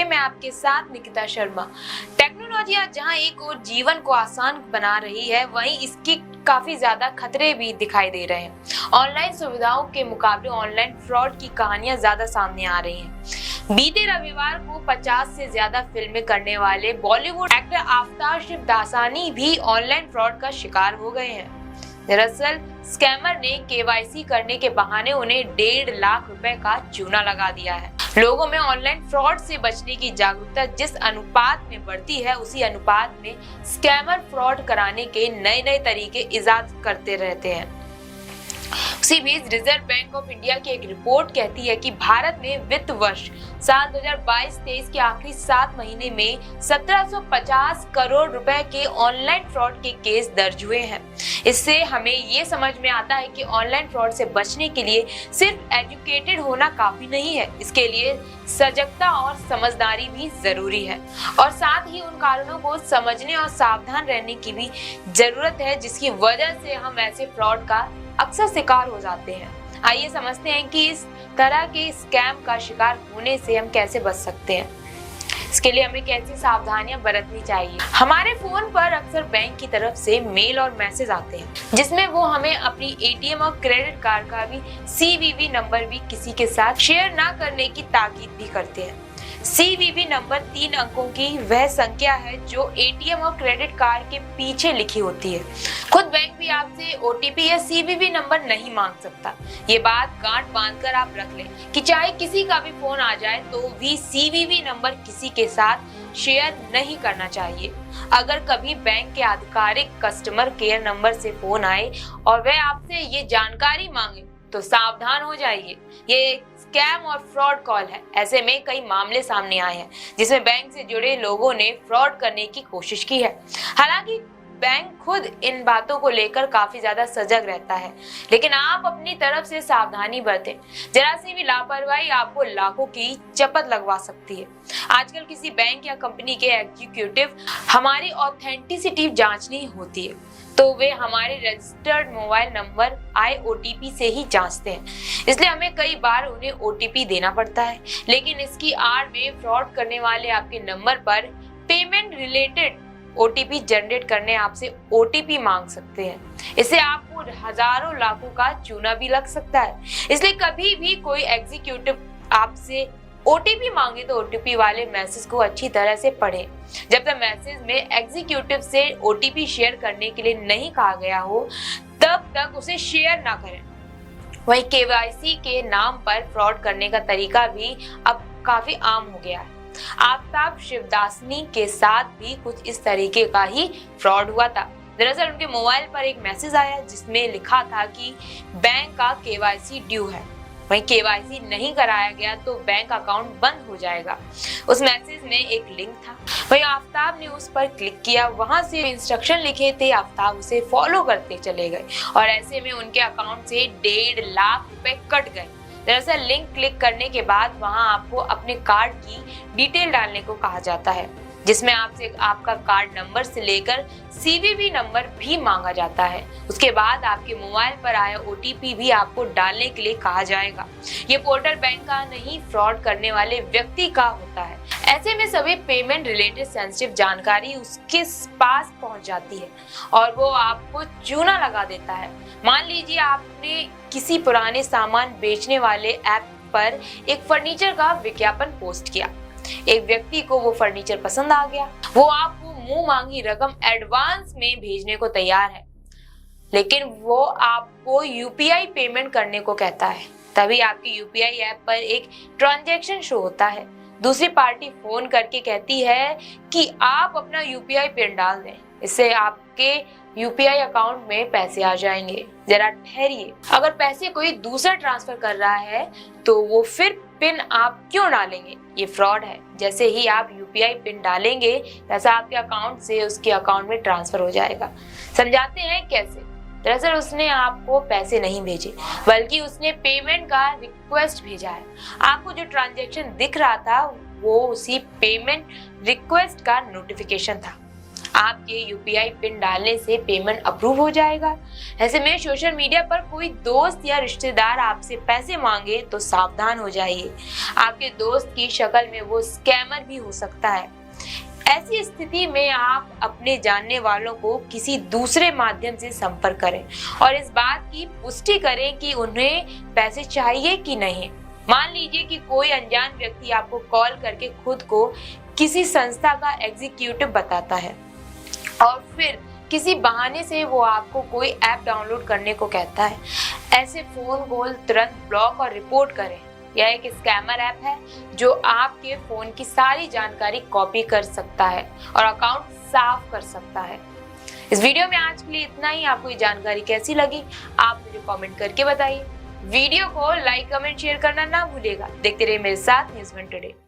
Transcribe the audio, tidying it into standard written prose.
पे मैं आपके साथ निकिता शर्मा। टेक्नोलॉजी आज जहां एक और जीवन को आसान बना रही है, वहीं इसके काफी ज्यादा खतरे भी दिखाई दे रहे हैं। ऑनलाइन सुविधाओं के मुकाबले ऑनलाइन फ्रॉड की कहानियां ज्यादा सामने आ रही हैं। बीते रविवार को 50 से ज्यादा फिल्में करने वाले बॉलीवुड एक्टर आफ्ताब शिवदासानी भी ऑनलाइन फ्रॉड का शिकार हो गए हैं। दरअसल स्कैमर ने केवाईसी करने के बहाने उन्हें 1.5 लाख रुपए का चूना लगा दिया है। लोगों में ऑनलाइन फ्रॉड से बचने की जागरूकता जिस अनुपात में बढ़ती है, उसी अनुपात में स्कैमर फ्रॉड कराने के नए नए तरीके इजाद करते रहते हैं। उसी बीच रिजर्व बैंक ऑफ इंडिया की एक रिपोर्ट कहती है कि भारत में वित्त वर्ष साल 2022-23 के आखिरी 7 महीने में 1750 करोड़ रुपए के ऑनलाइन फ्रॉड के केस दर्ज हुए हैं। इससे हमें ये समझ में आता है कि ऑनलाइन फ्रॉड से बचने के लिए सिर्फ एजुकेटेड होना काफी नहीं है, इसके लिए सजगता और समझदारी भी जरूरी है और साथ ही उन कारणों को समझने और सावधान रहने की भी जरूरत है जिसकी वजह से हम ऐसे फ्रॉड का अक्सर शिकार हो जाते हैं। आइए समझते हैं कि इस तरह के स्कैम का शिकार होने से हम कैसे बच सकते हैं। इसके लिए हमें कैसी सावधानियां बरतनी चाहिए। हमारे फोन पर अक्सर बैंक की तरफ से मेल और मैसेज आते हैं जिसमें वो हमें अपनी एटीएम और क्रेडिट कार्ड का भी CVV नंबर भी किसी के साथ शेयर ना करने की ताकीद भी करते हैं। CVV नंबर 3 अंकों की वह संख्या है जो एटीएम और क्रेडिट कार्ड के पीछे लिखी होती है। खुद बैंक भी आपसे OTP या CVV नंबर नहीं मांग सकता। ये बात गांठ बांधकर आप रख लें कि चाहे किसी का भी फोन आ जाए तो भी CVV नंबर किसी के साथ शेयर नहीं करना चाहिए। अगर कभी बैंक के आधिकारिक कस्टमर केयर नंबर से फोन आए और वह आपसे ये जानकारी मांगे तो सावधान हो जाइए। ये स्कैम और फ्रॉड कॉल है। ऐसे में कई मामले सामने आए हैं जिसमें बैंक से जुड़े लोगों ने फ्रॉड करने की कोशिश की है। हालांकि बैंक खुद इन बातों को लेकर काफी ज्यादा सजग रहता है, लेकिन आप अपनी तरफ से सावधानी बरतें। जरा सी भी लापरवाही आपको लाखों की चपत लगवा सकती है। आजकल किसी बैंक या कंपनी के एग्जीक्यूटिव हमारी ऑथेंटिसिटी जांचनी होती है तो वे हमारे रजिस्टर्ड मोबाइल नंबर OTP से ही जांचते हैं। इसलिए हमें कई बार उन्हें OTP देना पड़ता है, लेकिन इसकी आड़ में फ्रॉड करने वाले आपके नंबर पर पेमेंट रिलेटेड OTP जनरेट करने आपसे OTP मांग सकते हैं। इससे आपको हजारों लाखों का चूना भी लग सकता है। इसलिए कभी भी कोई एग्जीक्यूटिव आपसे OTP मांगे तो OTP वाले मैसेज को अच्छी तरह से पढ़ें। जब तक मैसेज में एग्जीक्यूटिव से OTP शेयर करने के लिए नहीं कहा गया हो तब तक उसे शेयर ना करें। वहीं KYC के नाम पर फ्रॉड करने का तरीका भी अब काफी आम हो गया है। आफ्ताब शिवदासनी के साथ भी कुछ इस तरीके का ही फ्रॉड हुआ था। दरअसल उनके मोबाइल पर एक मैसेज आया जिसमें लिखा था कि बैंक का KYC ड्यू है। वहीं KYC नहीं कराया गया तो बैंक अकाउंट बंद हो जाएगा। उस मैसेज में एक लिंक था। वहीं आफ्ताब ने उस पर क्लिक किया। वहां से इंस्ट्रक्शन लिखे थे, आफ्ताब उसे फॉलो करते चले गए और ऐसे में उनके अकाउंट से 1.5 लाख रुपए कट गए। दरअसल लिंक क्लिक करने के बाद वहां आपको अपने कार्ड की डिटेल डालने को कहा जाता है जिसमें आपसे आपका कार्ड नंबर से लेकर CVV नंबर भी मांगा जाता है। उसके बाद आपके मोबाइल पर आया OTP भी आपको डालने के लिए कहा जाएगा। ये पोर्टल बैंक का नहीं, फ्रॉड करने वाले व्यक्ति का होता है। ऐसे में सभी पेमेंट रिलेटेड सेंसिटिव जानकारी उसके पास पहुंच जाती है और वो आपको चूना लगा देता है। मान लीजिए आपने किसी पुराने सामान बेचने वाले ऐप पर एक फर्नीचर का विज्ञापन पोस्ट किया। एक व्यक्ति को वो फर्नीचर पसंद आ गया। वो आपको मुंह मांगी रकम एडवांस में भेजने को तैयार है, लेकिन वो आपको UPI पेमेंट करने को कहता है। तभी आपकी UPI ऐप पर एक ट्रांजैक्शन शो होता है। दूसरी पार्टी फोन करके कहती है कि आप अपना UPI पिन डाल दें, इससे आपके UPI अकाउंट में पैसे आ जाएंगे। जरा ठहरिए, अगर पैसे कोई दूसरा ट्रांसफर कर रहा है तो वो फिर पिन आप क्यों डालेंगे? ये फ्रॉड है। जैसे ही आप UPI पिन डालेंगे पैसा आपके अकाउंट से उसके अकाउंट में ट्रांसफर हो जाएगा। समझाते हैं कैसे। दरअसल उसने आपको पैसे नहीं भेजे बल्कि उसने पेमेंट का रिक्वेस्ट भेजा है। आपको जो ट्रांजैक्शन दिख रहा था वो उसी पेमेंट रिक्वेस्ट का नोटिफिकेशन था। आपके यूपीआई पिन डालने से पेमेंट अप्रूव हो जाएगा। ऐसे में सोशल मीडिया पर कोई दोस्त या रिश्तेदार आपसे पैसे मांगे तो सावधान हो जाइए। आपके दोस्त की शक्ल में वो स्कैमर भी हो सकता है। ऐसी स्थिति में आप अपने जानने वालों को किसी दूसरे माध्यम से संपर्क करें और इस बात की पुष्टि करें कि उन्हें पैसे चाहिए कि नहीं। मान लीजिए कि कोई अनजान व्यक्ति आपको कॉल करके खुद को किसी संस्था का एग्जीक्यूटिव बताता है और फिर किसी बहाने से वो आपको कोई ऐप डाउनलोड करने को कहता है। ऐसे फोन कॉल तुरंत ब्लॉक और रिपोर्ट करें। यह एक स्कैमर ऐप है जो आपके फोन की सारी जानकारी कॉपी कर सकता है और अकाउंट साफ कर सकता है। इस वीडियो में आज के लिए इतना ही। आपको ये जानकारी कैसी लगी आप मुझे कमेंट करके बताइए। वीडियो को लाइक कमेंट शेयर करना ना भूलिएगा। देखते रहिए मेरे साथ न्यूज़ वन टुडे।